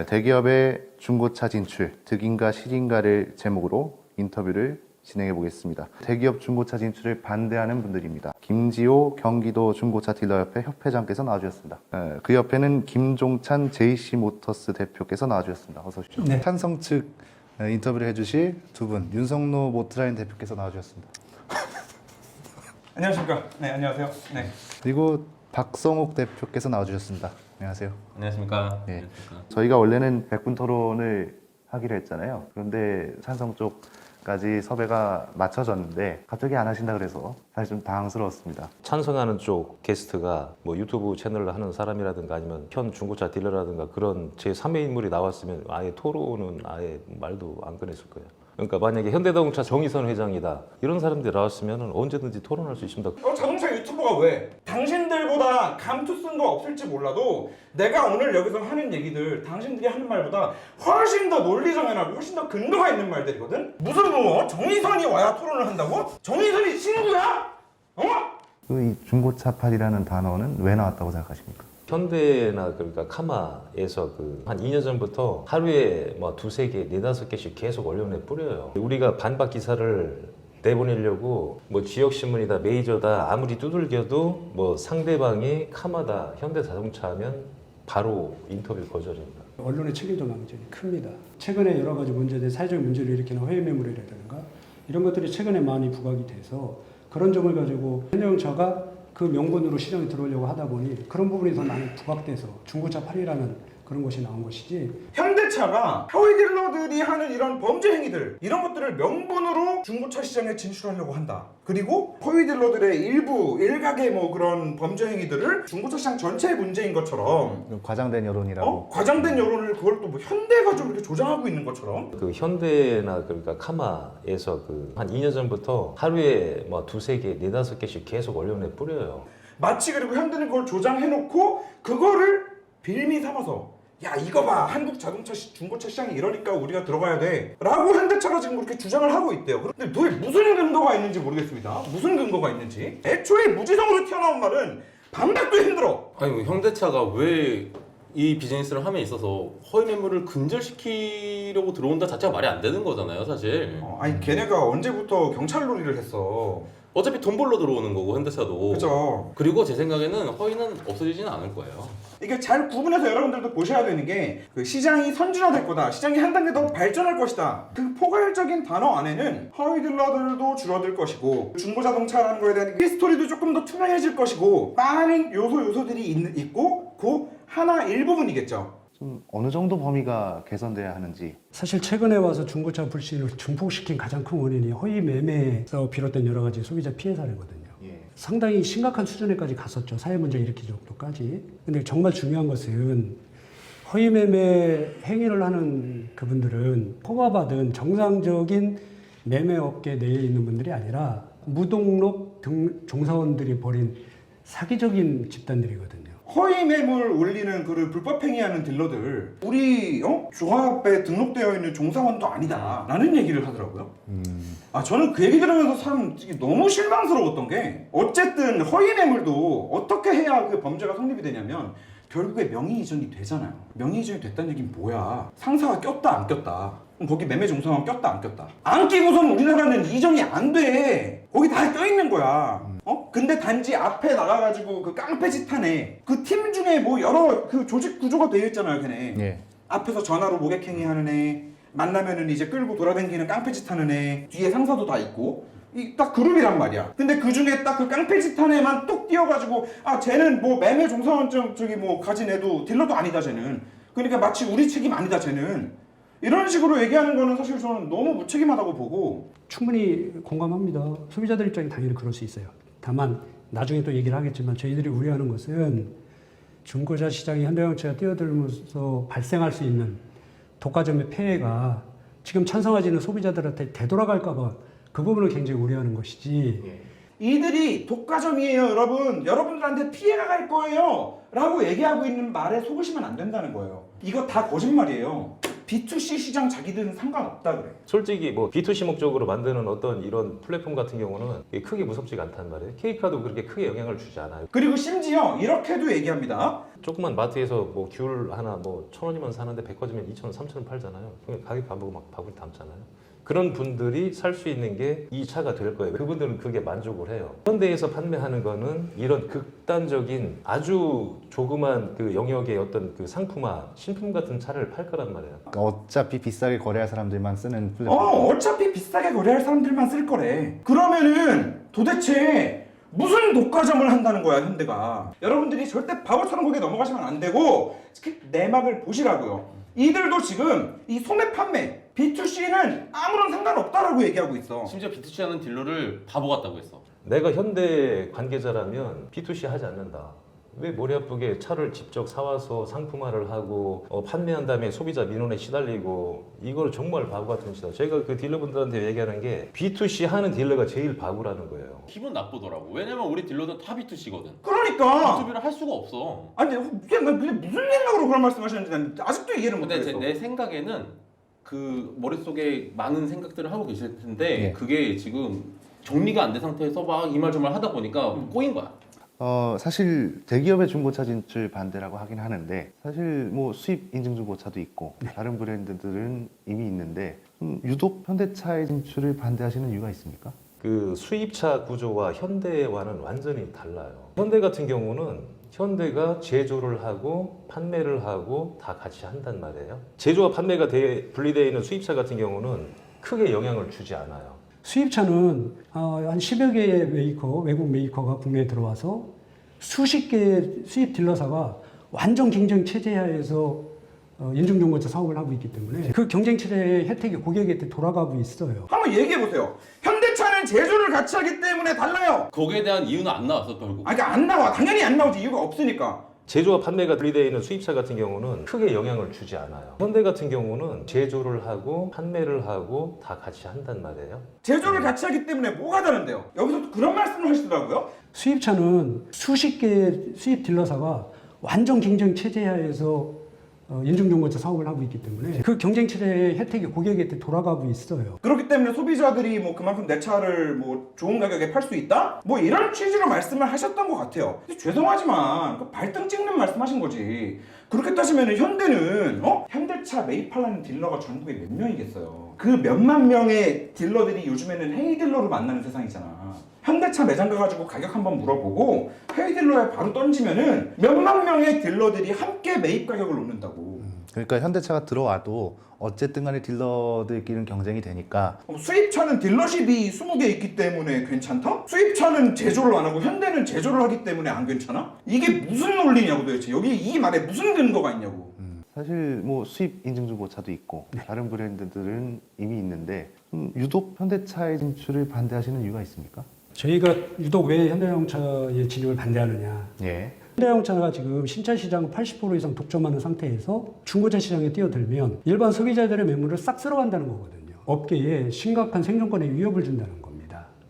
대기업의 중고차 진출, 득인가 실인가를 제목으로 인터뷰를 진행해 보겠습니다. 대기업 중고차 진출을 반대하는 분들입니다. 김지호 경기도 중고차 딜러협회 협회장께서 나와주셨습니다. 그 옆에는 김종찬 JC모터스 대표께서 나와주셨습니다. 어서 오십시오. 네. 찬성 측 인터뷰를 해주실 두 분, 윤성로 모트라인 대표께서 나와주셨습니다. 안녕하십니까. 네, 안녕하세요. 네. 그리고 박성욱 대표께서 나와주셨습니다. 안녕하세요. 안녕하십니까. 네. 저희가 원래는 100분 토론을 하기로 했잖아요. 그런데 찬성 쪽까지 섭외가 맞춰졌는데 갑자기 안 하신다 그래서 사실 좀 당황스러웠습니다. 찬성하는 쪽 게스트가 뭐 유튜브 채널을 하는 사람이라든가 아니면 현 중고차 딜러라든가 그런 제3의 인물이 나왔으면 아예 토론은 아예 말도 안 꺼냈을 거예요. 그러니까 만약에 현대자동차 정의선 회장이다 이런 사람들이 나왔으면 언제든지 토론할 수 있습니다. 자동차 유튜버가 왜? 당신들보다 감투 쓴 거 없을지 몰라도 내가 오늘 여기서 하는 얘기들 당신들이 하는 말보다 훨씬 더 논리정연하고 훨씬 더 근거가 있는 말들이거든? 무슨 뭐 정의선이 와야 토론을 한다고? 정의선이 친구야? 어? 이 중고차팔이라는 단어는 왜 나왔다고 생각하십니까? 현대나 그러니까 카마에서 한 2년 전부터 하루에 뭐 2-3개, 4-5개씩 계속 언론에 뿌려요. 우리가 반박 기사를 내보내려고 뭐 지역신문이다, 메이저다 아무리 두들겨도 뭐 상대방이 카마다, 현대자동차 하면 바로 인터뷰 거절입니다. 언론의 책임도 굉장히 큽니다. 최근에 여러 가지 문제들, 사회적 문제를 일으키는 허위 매물이라든가 이런 것들이 최근에 많이 부각이 돼서 그런 점을 가지고 현대자동차가 그 명분으로 시장에 들어오려고 하다 보니 그런 부분이 더 많이 부각돼서 중고차 팔이라는 그런 것이 나온 것이지. 현대차가 허위 딜러들이 하는 이런 범죄 행위들 이런 것들을 명분으로 중고차 시장에 진출하려고 한다. 그리고 허위 딜러들의 일각의 뭐 그런 범죄 행위들을 중고차 시장 전체의 문제인 것처럼 과장된 여론이라고. 과장된 여론을 그걸 또 뭐 현대가 좀 이렇게 조장하고 있는 것처럼. 현대나 그러니까 카마에서 한 2년 전부터 하루에 뭐 2-3개, 4-5개씩 계속 언론에 뿌려요. 마치 그리고 현대는 그걸 조장해놓고 그거를 빌미 삼아서 야 이거 봐 한국 자동차 중고차 시장이 이러니까 우리가 들어가야 돼 라고 현대차가 지금 그렇게 주장을 하고 있대요. 근데 도대체 무슨 근거가 있는지 모르겠습니다. 무슨 근거가 있는지. 애초에 무지성으로 튀어나온 말은 반박도 힘들어. 아니 현대차가 왜 이 비즈니스를 함에 있어서 허위 매물을 근절시키려고 들어온다 자체가 말이 안 되는 거잖아요 사실. 아니 걔네가 언제부터 경찰 놀이를 했어. 어차피 돈 벌러 들어오는 거고 현대차도. 그죠. 그리고 제 생각에는 허위는 없어지지는 않을 거예요. 이게 잘 구분해서 여러분들도 보셔야 되는 게 그 시장이 선진화될 거다. 시장이 한 단계 더 발전할 것이다. 그 포괄적인 단어 안에는 허위 딜러들도 줄어들 것이고 중고자동차라는 거에 대한 히스토리도 조금 더 투명해질 것이고 많은 요소들이 있고 그 하나 일부분이겠죠. 좀 어느 정도 범위가 개선돼야 하는지. 사실 최근에 와서 중고차 불신을 증폭시킨 가장 큰 원인이 허위 매매에서 비롯된 여러 가지 소비자 피해 사례거든요. 상당히 심각한 수준에까지 갔었죠. 사회 문제 일으킬 정도까지. 근데 정말 중요한 것은 허위 매매 행위를 하는 그분들은 허가받은 정상적인 매매업계 내에 있는 분들이 아니라 무등록 종사원들이 벌인 사기적인 집단들이거든요. 허위 매물 올리는 그 불법 행위하는 딜러들 우리 조합에 등록되어 있는 종사원도 아니다 라는 얘기를 하더라고요. 저는 그 얘기 들으면서 참 너무 실망스러웠던 게 어쨌든 허위 매물도 어떻게 해야 그 범죄가 성립이 되냐면 결국에 명의 이전이 되잖아요. 명의 이전이 됐다는 얘기는 뭐야? 상사가 꼈다 안 꼈다. 그럼 거기 매매 종사원 꼈다 안 꼈다. 안 끼고선 우리나라는 이전이 안 돼. 거기 다 껴있는 거야. 근데 단지 앞에 나가가지고 그 깡패짓 하네. 그 팀 중에 뭐 여러 그 조직 구조가 되어 있잖아요, 걔네. 예. 앞에서 전화로 모객행위 하는 애, 만나면은 이제 끌고 돌아다니는 깡패짓 하는 애, 뒤에 상사도 다 있고. 이 딱 그룹이란 말이야. 근데 그 중에 딱 그 깡패짓 하는 애만 뚝 띄어가지고 쟤는 뭐 매매 종사원증 뭐 가진 애도 딜러도 아니다 쟤는. 그러니까 마치 우리 책임 아니다 쟤는. 이런 식으로 얘기하는 거는 사실 저는 너무 무책임하다고 보고. 충분히 공감합니다. 소비자들 입장에 당연히 그럴 수 있어요. 다만 나중에 또 얘기를 하겠지만 저희들이 우려하는 것은 중고차 시장에 현대자동차가 뛰어들면서 발생할 수 있는 독과점의 폐해가 지금 찬성하지는 소비자들한테 되돌아갈까 봐 그 부분을 굉장히 우려하는 것이지. 이들이 독과점이에요 여러분. 여러분들한테 피해가 갈 거예요 라고 얘기하고 있는 말에 속으시면 안 된다는 거예요. 이거 다 거짓말이에요. B2C 시장 자기들은 상관없다 그래. 솔직히 뭐 B2C 목적으로 만드는 어떤 이런 플랫폼 같은 경우는 크게 무섭지가 않단 말이에요. K카도 그렇게 크게 영향을 주지 않아요. 그리고 심지어 이렇게도 얘기합니다. 조그만 마트에서 뭐 귤 하나 뭐 1,000원이면 사는데 백화점에 2,000원, 3,000원 팔잖아요. 그러니까 가격 안 보고 막 바구니 담잖아요. 그런 분들이 살 수 있는 게 이 차가 될 거예요. 그분들은 그게 만족을 해요. 현대에서 판매하는 거는 이런 극단적인 아주 조그만 그 영역의 어떤 그 상품화, 신품 같은 차를 팔 거란 말이에요. 어차피 비싸게 거래할 사람들만 쓰는 플랫폼. 어차피 비싸게 거래할 사람들만 쓸 거래. 그러면은 도대체 무슨 독과점을 한다는 거야 현대가. 여러분들이 절대 바보처럼 거기에 넘어가시면 안 되고 특히 내막을 보시라고요. 이들도 지금 이 소매 판매 B2C는 아무런 상관없다라고 얘기하고 있어. 심지어 B2C 하는 딜러를 바보 같다고 했어. 내가 현대 관계자라면 B2C 하지 않는다. 왜 머리 아프게 차를 직접 사와서 상품화를 하고 판매한 다음에 소비자 민원에 시달리고 이걸 정말 바보 같은 짓이다. 제가 그 딜러분들한테 얘기하는 게 B2C 하는 딜러가 제일 바보라는 거예요. 기분 나쁘더라고. 왜냐면 우리 딜러들 다 B2C거든. 그러니까 B2B를 할 수가 없어. 아니 난 무슨 생각으로 그런 말씀하시는지 난 아직도 이해를 근데 못하겠어. 내 생각에는 그 머릿속에 많은 생각들을 하고 계실 텐데 예. 그게 지금 정리가 안 된 상태에서 막 이 말 저 말 하다 보니까 꼬인 거야. 사실 대기업의 중고차 진출 반대라고 하긴 하는데 사실 뭐 수입 인증 중고차도 있고 다른 브랜드들은 이미 있는데 유독 현대차의 진출을 반대하시는 이유가 있습니까? 그 수입차 구조와 현대와는 완전히 달라요. 현대 같은 경우는 현대가 제조를 하고 판매를 하고 다 같이 한단 말이에요. 제조와 판매가 분리되어 있는 수입차 같은 경우는 크게 영향을 주지 않아요. 수입차는 한 10여 개의 외국 메이커가 국내에 들어와서 수십 개의 수입 딜러사가 완전 경쟁 체제 하에서 인증중고차 사업을 하고 있기 때문에 그 경쟁 체제의 혜택이 고객에게 돌아가고 있어요. 한번 얘기해 보세요. 현대차는 제조를 같이 하기 때문에 달라요. 거기에 대한 이유는 안 나왔어 결국. 아 그러니까 안 나와. 당연히 안 나오지. 이유가 없으니까. 제조와 판매가 분리되어 있는 수입차 같은 경우는 크게 영향을 주지 않아요. 현대 같은 경우는 제조를 하고 판매를 하고 다 같이 한단 말이에요. 제조를 같이 하기 때문에 뭐가 다른데요? 여기서 또 그런 말씀을 하시더라고요. 수입차는 수십 개의 수입 딜러사가 완전 경쟁 체제 하에서 인증중고차 사업을 하고 있기 때문에 그 경쟁 체제의 혜택이 고객에게 돌아가고 있어요. 그렇기 때문에 소비자들이 뭐 그만큼 내 차를 뭐 좋은 가격에 팔 수 있다? 뭐 이런 취지로 말씀을 하셨던 것 같아요. 근데 죄송하지만 그 발등 찍는 말씀하신 거지. 그렇게 따지면 현대는 현대차 매입하려는 딜러가 전국에 몇 명이겠어요. 그 몇만 명의 딜러들이 요즘에는 헤이 딜러로 만나는 세상이잖아. 현대차 매장 가가지고 가격 한번 물어보고 헤이 딜러에 바로 던지면은 몇만 명의 딜러들이 함께 매입 가격을 놓는다고. 그러니까 현대차가 들어와도 어쨌든 간에 딜러들끼리는 경쟁이 되니까 수입차는 딜러십이 20개 있기 때문에 괜찮다? 수입차는 제조를 안 하고 현대는 제조를 하기 때문에 안 괜찮아? 이게 무슨 논리냐고 도대체. 여기 이 말에 무슨 근거가 있냐고. 사실 뭐 수입 인증 중고차도 있고 다른 브랜드들은 이미 있는데 유독 현대차의 진출을 반대하시는 이유가 있습니까? 저희가 유독 왜 현대자동차의 진입을 반대하느냐. 예. 현대자동차가 지금 신차 시장 80% 이상 독점하는 상태에서 중고차 시장에 뛰어들면 일반 소비자들의 매물을 싹 쓸어간다는 거거든요. 업계에 심각한 생존권에 위협을 준다는 겁니다.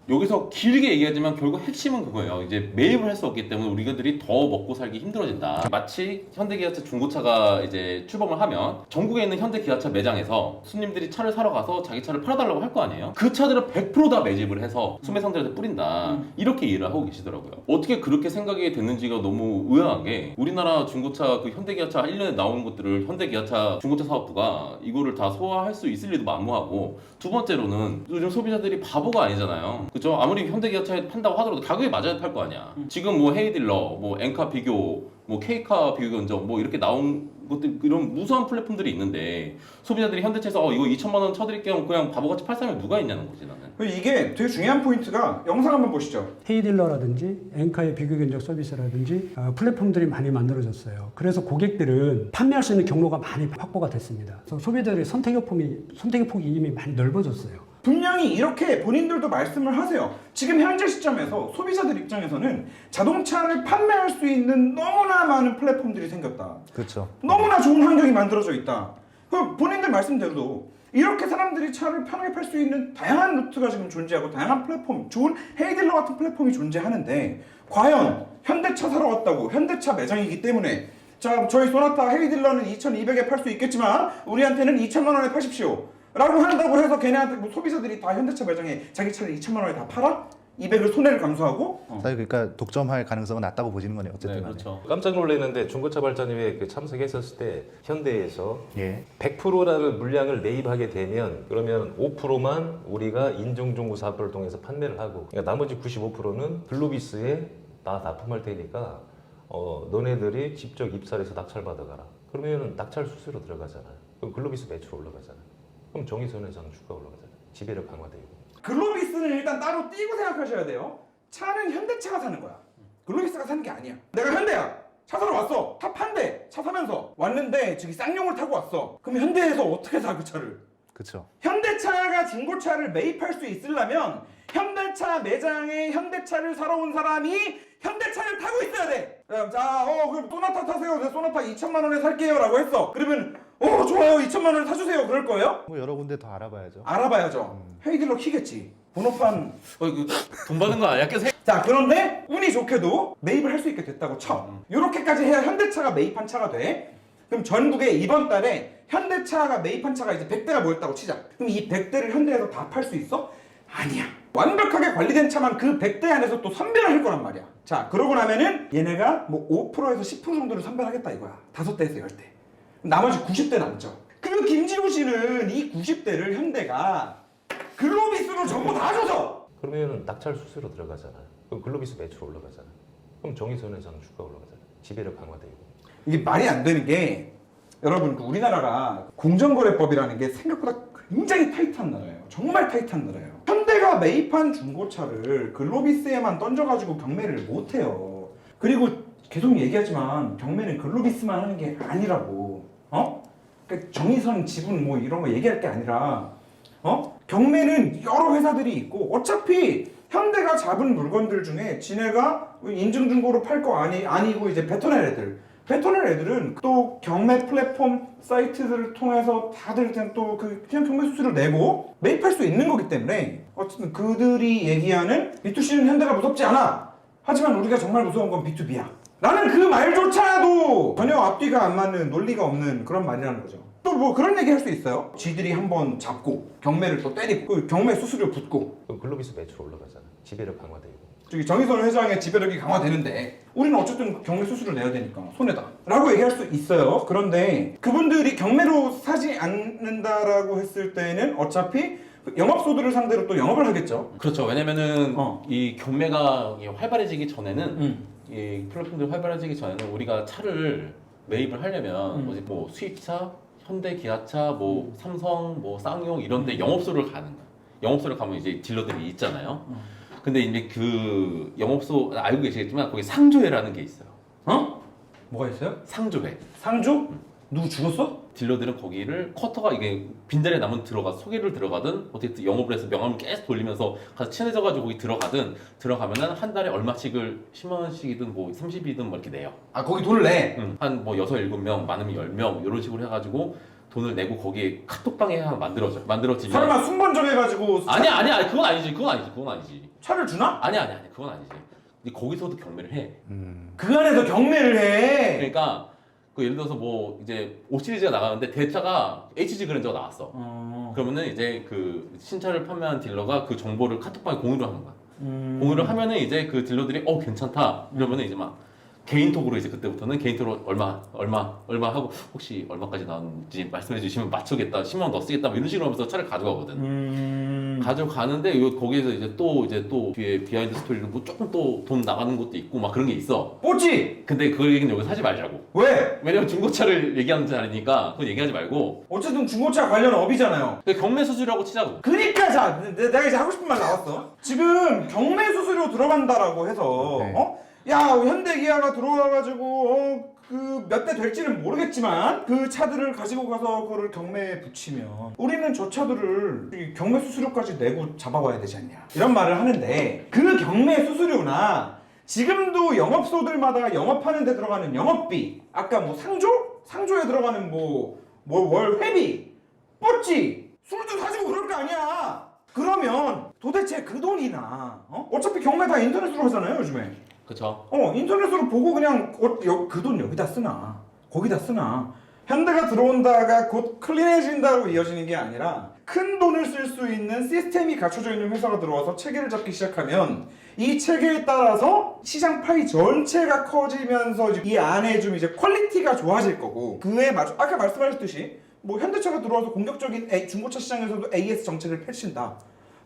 여기서 길게 얘기하지만 결국 핵심은 그거예요. 이제 매입을 할 수 없기 때문에 우리들이 더 먹고 살기 힘들어진다. 마치 현대기아차 중고차가 이제 출범을 하면 전국에 있는 현대기아차 매장에서 손님들이 차를 사러 가서 자기 차를 팔아달라고 할 거 아니에요. 그 차들은 100% 다 매집을 해서 수매상들한테 뿌린다. 이렇게 이해를 하고 계시더라고요. 어떻게 그렇게 생각이 됐는지가 너무 의아한 게 우리나라 중고차 그 현대기아차 1년에 나오는 것들을 현대기아차 중고차 사업부가 이거를 다 소화할 수 있을 리도 만무하고, 두 번째로는 요즘 소비자들이 바보가 아니잖아요. 그죠? 아무리 현대기아차에 판다고 하더라도 가격이 맞아야 팔 거 아니야. 지금 뭐 헤이딜러, 뭐 엔카 비교, 뭐 K카 비교 견적 뭐 이렇게 나온 것들, 이런 무수한 플랫폼들이 있는데 소비자들이 현대차에서 이거 2천만 원 쳐드릴게요 그냥 바보같이 팔 사람이 누가 있냐는 거지 나는. 이게 되게 중요한 포인트가, 영상 한번 보시죠. 헤이딜러라든지 엔카의 비교 견적 서비스라든지 플랫폼들이 많이 만들어졌어요. 그래서 고객들은 판매할 수 있는 경로가 많이 확보가 됐습니다. 그래서 소비자들의 선택의 폭이 이미 많이 넓어졌어요. 분명히 이렇게 본인들도 말씀을 하세요. 지금 현재 시점에서 소비자들 입장에서는 자동차를 판매할 수 있는 너무나 많은 플랫폼들이 생겼다. 그렇죠. 너무나 좋은 환경이 만들어져 있다. 그럼 본인들 말씀대로도 이렇게 사람들이 차를 편하게 팔 수 있는 다양한 루트가 지금 존재하고 다양한 플랫폼, 좋은 헤이딜러 같은 플랫폼이 존재하는데, 과연 현대차 사러 왔다고 현대차 매장이기 때문에 자, 저희 소나타 헤이딜러는 2,200에 팔 수 있겠지만 우리한테는 2천만 원에 파십시오 라고 한다고 해서 걔네한테 뭐 소비자들이 다 현대차 매장에 자기 차를 2천만 원에 다 팔아? 200을 손해를 감수하고 사실 그러니까 독점할 가능성은 낮다고 보시는 거네요. 어쨌든 네, 간에. 그렇죠. 깜짝 놀랐는데 중고차 발전위에 그 참석했었을 때 현대에서 예. 100%라는 물량을 매입하게 되면 그러면 5%만 우리가 인증중고 사업을 통해서 판매를 하고 그러니까 나머지 95%는 글로비스에 나 납품할 테니까 너네들이 직접 입찰해서 낙찰 받아가라. 그러면 낙찰 수수료 들어가잖아요. 그럼 글로비스 매출 올라가잖아요. 그럼 정의선회장 주가 올라가잖아요. 지배력 강화되고. 글로비스는 일단 따로 띄고 생각하셔야 돼요. 차는 현대차가 사는 거야. 글로비스가 사는 게 아니야. 내가 현대야. 차 사러 왔어. 차 판대. 차 사면서 왔는데 저기 쌍용을 타고 왔어. 그럼 현대에서 어떻게 사 그 차를? 그렇죠. 현대차가 중고차를 매입할 수 있으려면 현대차 매장에 현대차를 사러 온 사람이 현대차를 타고 있어야 돼. 자, 그럼 소나타 타세요. 네, 소나타 2천만 원에 살게요라고 했어. 그러면 좋아요. 2천만 원에 사주세요. 그럴 거예요? 뭐 여러 군데 더 알아봐야죠. 알아봐야죠. 헤이딜러 키겠지. 번호판. 돈 받는 거 아니야? 계속 자, 그런데 운이 좋게도 매입을 할 수 있게 됐다고 쳐. 이렇게까지 해야 현대차가 매입한 차가 돼. 그럼 전국에 이번 달에 현대차가 매입한 차가 이제 100대가 모였다고 치자. 그럼 이 100대를 현대에서 다 팔 수 있어? 아니야. 완벽하게 관리된 차만 그 100대 안에서 또 선별을 할 거란 말이야. 자, 그러고 나면은 얘네가 뭐 5%에서 10% 정도를 선별하겠다 이거야. 5대에서 10대. 나머지 90대 남죠. 그 김지호 씨는 이 90대를 현대가 글로비스로 전부 다 줘서 그러면 낙찰 수수료 들어가잖아요. 그럼 글로비스 매출 올라가잖아요. 그럼 정의선회장 주가 올라가잖아요. 지배력 강화되고. 이게 말이 안 되는 게 여러분 우리나라가 공정거래법이라는 게 생각보다 굉장히 타이트한 나라예요. 정말 타이트한 나라예요. 현대가 매입한 중고차를 글로비스에만 던져가지고 경매를 못해요. 그리고 계속 얘기하지만 경매는 글로비스만 하는 게 아니라고. 그러니까 정의선 지분 뭐 이런 거 얘기할 게 아니라 경매는 여러 회사들이 있고 어차피 현대가 잡은 물건들 중에 지네가 인증중고로 팔 거 아니고 이제 뱉어낼 애들은 또 경매 플랫폼 사이트들을 통해서 다들 그냥 또 그냥 경매 수수료를 내고 매입할 수 있는 거기 때문에 어쨌든 그들이 얘기하는 B2C는 현대가 무섭지 않아. 하지만 우리가 정말 무서운 건 B2B야. 라는 그 말조차도 전혀 앞뒤가 안 맞는 논리가 없는 그런 말이라는 거죠. 또 뭐 그런 얘기 할 수 있어요. 지들이 한번 잡고 경매를 또 때리고 그 경매 수수료 붙고 그럼 글로비스 매출 올라가잖아요. 지배력 강화되고. 저기 정의선 회장의 지배력이 강화되는데 우리는 어쨌든 경매 수수료를 내야 되니까 손해다 라고 얘기할 수 있어요. 그런데 그분들이 경매로 사지 않는다라고 했을 때는 어차피 영업소들을 상대로 또 영업을 하겠죠. 그렇죠. 왜냐면은 이 경매가 활발해지기 전에는 이 플랫폼들이 활발해지기 전에는 우리가 차를 매입을 하려면 뭐 수입차, 현대, 기아차, 뭐 삼성, 뭐 쌍용 이런데 영업소를 가는 거야. 영업소를 가면 이제 딜러들이 있잖아요. 근데 이제 그 영업소 알고 계시겠지만 거기 상조회라는 게 있어요. 뭐가 있어요? 상조회. 상조? 누구 죽었어? 딜러들은 거기를 커터가 이게 빈자리에 남은 소개를 들어가든 어떻게 영업을 해서 명함을 계속 돌리면서 가서 친해져가지고 거기 들어가면은 한 달에 얼마씩을 10만 원씩이든 뭐 30이든 뭐 이렇게 내요. 아 거기 돈을 내? 한 뭐 6, 7명 많으면 10명 이런 식으로 해가지고 돈을 내고 거기에 카톡방에 하나 만들어지면 설마 순번 정해가지고 아니야 그건 아니지 차를 주나? 아니야 그건 아니지. 근데 거기서도 경매를 해. 그 안에서 경매를 해. 그러니까 그 예를 들어서 뭐 이제 5시리즈가 나가는데 대차가 HG 그랜저가 나왔어. 그러면은 이제 그 신차를 판매한 딜러가 그 정보를 카톡방에 공유를 하는 거야. 공유를 하면은 이제 그 딜러들이 괜찮다 이러면은 이제 막 개인톡으로 이제 그때부터는 개인톡으로 얼마 하고 혹시 얼마까지 나왔는지 말씀해 주시면 맞추겠다 10만 원 더 쓰겠다 뭐 이런 식으로 하면서 차를 가져가거든. 가져가는데 거기에서 이제 또 뒤에 비하인드 스토리로 뭐 조금 또 돈 나가는 것도 있고 막 그런 게 있어. 뽀찌! 근데 그 얘기는 여기서 하지 말자고. 왜? 왜냐면 중고차를 얘기하는 자리니까 그건 얘기하지 말고 어쨌든 중고차 관련 업이잖아요. 경매 수수료라고 치자고. 그니까 자 내가 이제 하고 싶은 말 나왔어. 지금 경매 수수료 들어간다라고 해서 네. 야 현대 기아가 들어와가지고 그 몇 대 될지는 모르겠지만 그 차들을 가지고 가서 그걸 경매에 붙이면 우리는 저 차들을 이 경매 수수료까지 내고 잡아와야 되지 않냐 이런 말을 하는데 그 경매 수수료나 지금도 영업소들마다 영업하는 데 들어가는 영업비 아까 뭐 상조에 들어가는 월 회비 뽀찌 술도 사주고 그럴 거 아니야. 그러면 도대체 그 돈이나 어차피 경매 다 인터넷으로 하잖아요 요즘에. 그쵸. 인터넷으로 보고 그냥 그 돈 여기다 쓰나 거기다 쓰나 현대가 들어온다가 곧 클린해진다로 이어지는 게 아니라 큰 돈을 쓸 수 있는 시스템이 갖춰져 있는 회사가 들어와서 체계를 잡기 시작하면 이 체계에 따라서 시장 파이 전체가 커지면서 이 안에 좀 이제 퀄리티가 좋아질 거고, 그에 맞춰 아까 말씀하셨듯이 뭐 현대차가 들어와서 공격적인 중고차 시장에서도 AS 정책을 펼친다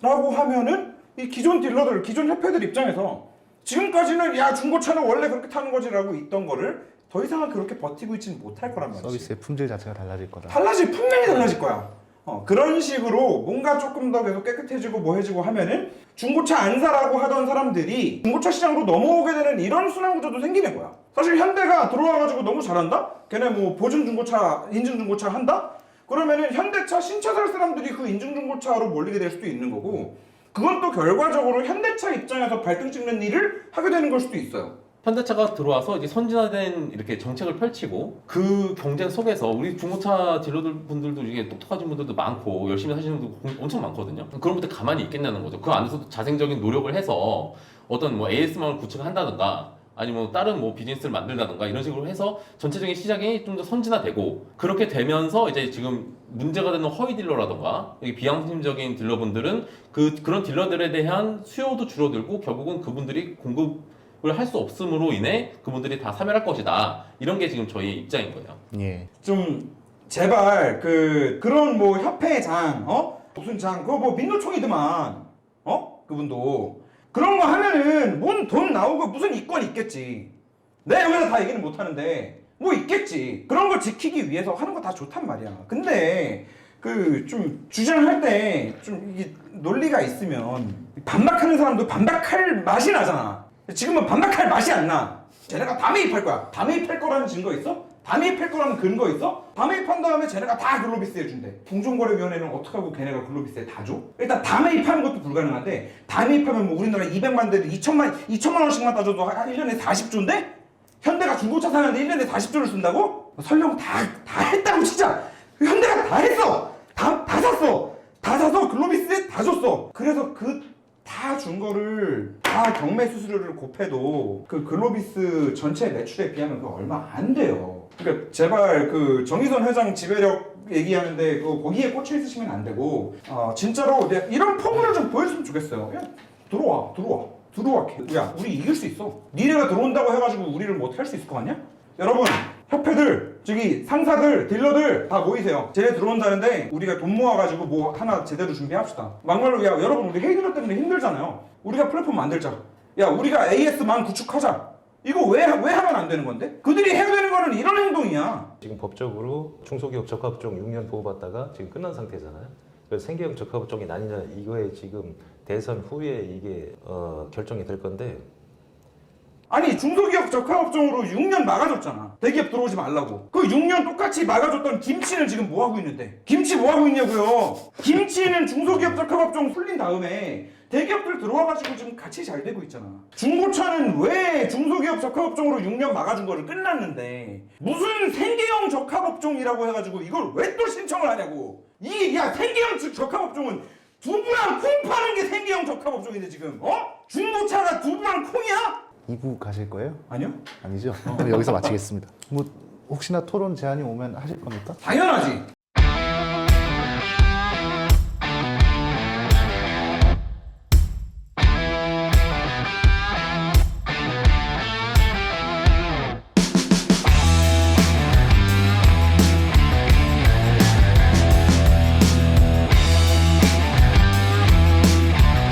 라고 하면은 이 기존 딜러들, 기존 협회들 입장에서 지금까지는 야 중고차는 원래 그렇게 타는 거지라고 있던 거를 더 이상은 그렇게 버티고 있지는 못할 거란 말이지. 서비스의 품질 자체가 달라질 거다. 분명히 달라질 거야. 그런 식으로 뭔가 조금 더 계속 깨끗해지고 뭐해지고 하면은 중고차 안 사라고 하던 사람들이 중고차 시장으로 넘어오게 되는 이런 순환 구조도 생기는 거야. 사실 현대가 들어와가지고 너무 잘한다? 걔네 뭐 보증 중고차, 인증 중고차 한다? 그러면은 현대차 신차 살 사람들이 그 인증 중고차로 몰리게 될 수도 있는 거고, 그건 또 결과적으로 현대차 입장에서 발등 찍는 일을 하게 되는 걸 수도 있어요. 현대차가 들어와서 이제 선진화된 이렇게 정책을 펼치고 그 경쟁 속에서 우리 중고차 딜러들 분들도 이게 똑똑하신 분들도 많고 열심히 하시는 분도 엄청 많거든요. 그런 분들 가만히 있겠냐는 거죠. 그 안에서도 자생적인 노력을 해서 어떤 뭐 AS망을 구축한다든가 아니면 다른 뭐 비즈니스를 만들다든가 이런 식으로 해서 전체적인 시장이 좀 더 선진화되고, 그렇게 되면서 이제 지금 문제가 되는 허위 딜러라든가 여기 비양심적인 딜러분들은 그런 딜러들에 대한 수요도 줄어들고 결국은 그분들이 공급을 할 수 없음으로 인해 그분들이 다 사멸할 것이다. 이런 게 지금 저희 입장인 거예요. 예. 좀 제발 그런 뭐 협회장 무슨 장 그거 뭐 민노총이더만 그분도 그런 거 하면은 뭔 돈 나오고 무슨 이권 있겠지. 내 여기서 다 얘기는 못 하는데 뭐 있겠지. 그런 걸 지키기 위해서 하는 거 다 좋단 말이야. 근데 좀 주장할 때 좀 이게 논리가 있으면 반박하는 사람도 반박할 맛이 나잖아. 지금은 반박할 맛이 안 나. 쟤네가 다 매입할 거야. 다 매입할 거라는 증거 있어? 다 매입할 거라는 근거 있어? 다 매입한 다음에 쟤네가 다 글로비스 해준대. 공정거래위원회는 어떻게 하고 걔네가 글로비스에 다 줘? 일단 다 매입하는 것도 불가능한데, 다 매입하면 뭐 우리나라 200만 대를 2천만 원씩만 따져도 한 1년에 40조인데? 현대가 중고차 사는데 1년에 40조를 쓴다고? 설령 다 했다고 치자. 현대가 다 했어. 다 샀어. 다 사서 글로비스에 다 줬어. 그래서 다 준 거를 다 경매 수수료를 곱해도 그 글로비스 전체 매출에 비하면 그거 얼마 안 돼요. 그러니까 제발 정의선 회장 지배력 얘기하는데 거기에 꽂혀 있으시면 안 되고, 진짜로 이런 포부를 좀 보여줬으면 좋겠어요. 야, 들어와. 야, 우리 이길 수 있어. 니네가 들어온다고 해가지고 우리를 뭐 할 수 있을 거 같냐? 여러분, 협회들, 상사들, 딜러들 다 모이세요. 쟤네 들어온다는데 우리가 돈 모아가지고 뭐 하나 제대로 준비합시다. 막말로 야 여러분, 우리 헤이드러 때문에 힘들잖아요. 우리가 플랫폼 만들자. 야, 우리가 AS망 구축하자. 이거 왜 하면 안 되는 건데? 그들이 해야 되는 거는 이런 행동이야. 지금 법적으로 중소기업 적합종 6년 보호받다가 지금 끝난 상태잖아요. 그래서 생계형 적합종이 아니냐, 이거에 지금 대선 후에 이게 결정이 될 건데, 아니 중소기업 적합업종으로 6년 막아줬잖아. 대기업 들어오지 말라고. 그 6년 똑같이 막아줬던 김치는 지금 뭐하고 있는데? 김치 뭐하고 있냐고요. 김치는 중소기업 적합업종 풀린 다음에 대기업들 들어와가지고 지금 같이 잘 되고 있잖아. 중고차는 왜 중소기업 적합업종으로 6년 막아준 거를 끝났는데 무슨 생계형 적합업종이라고 해가지고 이걸 왜 또 신청을 하냐고. 야, 생계형 적합업종은 두부랑 콩 파는 게 생계형 적합업종인데 지금 중고차가 두부랑 콩이야? 2부 가실 거예요? 아니요. 아니죠? 그럼 여기서 마치겠습니다. 뭐 혹시나 토론 제안이 오면 하실 겁니까? 당연하지.